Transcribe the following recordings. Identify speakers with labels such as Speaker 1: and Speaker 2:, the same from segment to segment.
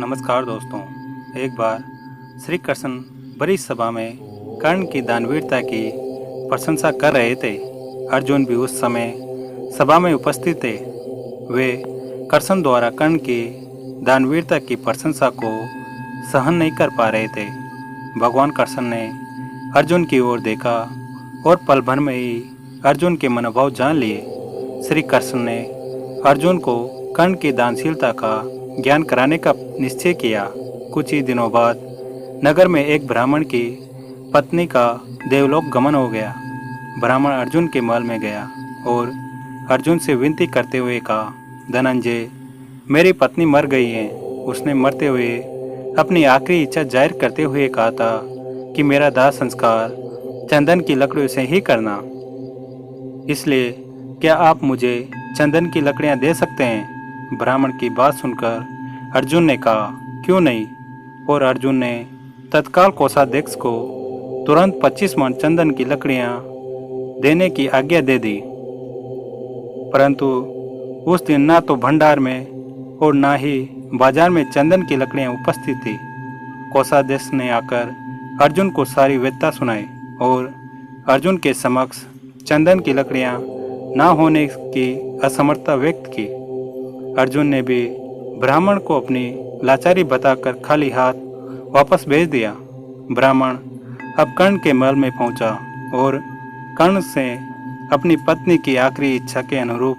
Speaker 1: नमस्कार दोस्तों। एक बार श्री कृष्ण बड़ी सभा में कर्ण की दानवीरता की प्रशंसा कर रहे थे। अर्जुन भी उस समय सभा में उपस्थित थे। वे कृष्ण द्वारा कर्ण की दानवीरता की प्रशंसा को सहन नहीं कर पा रहे थे। भगवान कृष्ण ने अर्जुन की ओर देखा और पल भर में ही अर्जुन के मनोभाव जान लिए। श्री कृष्ण ने अर्जुन को कर्ण की दानशीलता का ज्ञान कराने का निश्चय किया। कुछ ही दिनों बाद नगर में एक ब्राह्मण की पत्नी का देवलोक गमन हो गया। ब्राह्मण अर्जुन के महल में गया और अर्जुन से विनती करते हुए कहा, धनंजय, मेरी पत्नी मर गई है। उसने मरते हुए अपनी आखिरी इच्छा जाहिर करते हुए कहा था कि मेरा दाह संस्कार चंदन की लकड़ियों से ही करना। इसलिए क्या आप मुझे चंदन की लकड़ियां दे सकते हैं? ब्राह्मण की बात सुनकर अर्जुन ने कहा, क्यों नहीं? और अर्जुन ने तत्काल कोषाध्यक्ष को तुरंत 25 मन चंदन की लकड़ियां देने की आज्ञा दे दी। परंतु उस दिन ना तो भंडार में और ना ही बाजार में चंदन की लकड़ियां उपस्थित थी। कोषाध्यक्ष ने आकर अर्जुन को सारी व्यथा सुनाई और अर्जुन के समक्ष चंदन की लकड़ियां ना होने की असमर्थता व्यक्त की। अर्जुन ने भी ब्राह्मण को अपनी लाचारी बताकर खाली हाथ वापस भेज दिया। ब्राह्मण अब कर्ण के महल में पहुंचा और कर्ण से अपनी पत्नी की आखिरी इच्छा के अनुरूप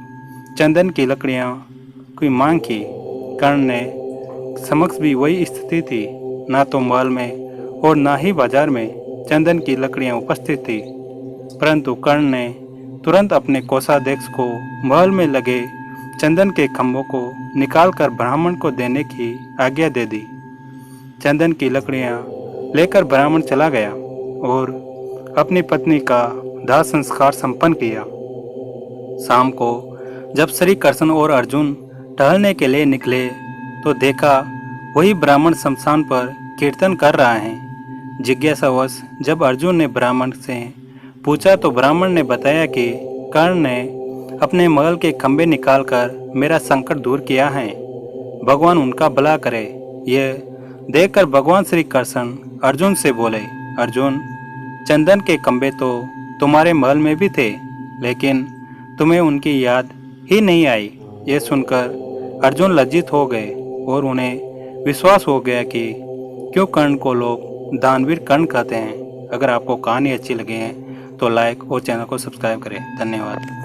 Speaker 1: चंदन की लकड़ियां की मांग की। कर्ण ने समक्ष भी वही स्थिति थी। ना तो महल में और ना ही बाजार में चंदन की लकड़ियां उपस्थित थी। परंतु कर्ण ने तुरंत अपने कोषाध्यक्ष को महल में लगे चंदन के खंभों को निकालकर ब्राह्मण को देने की आज्ञा दे दी। चंदन की लकड़ियां लेकर ब्राह्मण चला गया और अपनी पत्नी का दाह संस्कार संपन्न किया। शाम को जब श्री कृष्ण और अर्जुन टहलने के लिए निकले तो देखा वही ब्राह्मण शमशान पर कीर्तन कर रहा है। जिज्ञासावश जब अर्जुन ने ब्राह्मण से पूछा तो ब्राह्मण ने बताया कि कर्ण ने अपने महल के खंभे निकालकर मेरा संकट दूर किया है। भगवान उनका भला करे। यह देखकर भगवान श्री कृष्ण अर्जुन से बोले, अर्जुन, चंदन के खंभे तो तुम्हारे महल में भी थे, लेकिन तुम्हें उनकी याद ही नहीं आई। यह सुनकर अर्जुन लज्जित हो गए और उन्हें विश्वास हो गया कि क्यों कर्ण को लोग दानवीर कर्ण कहते हैं। अगर आपको कहानी अच्छी लगी है तो लाइक और चैनल को सब्सक्राइब करें। धन्यवाद।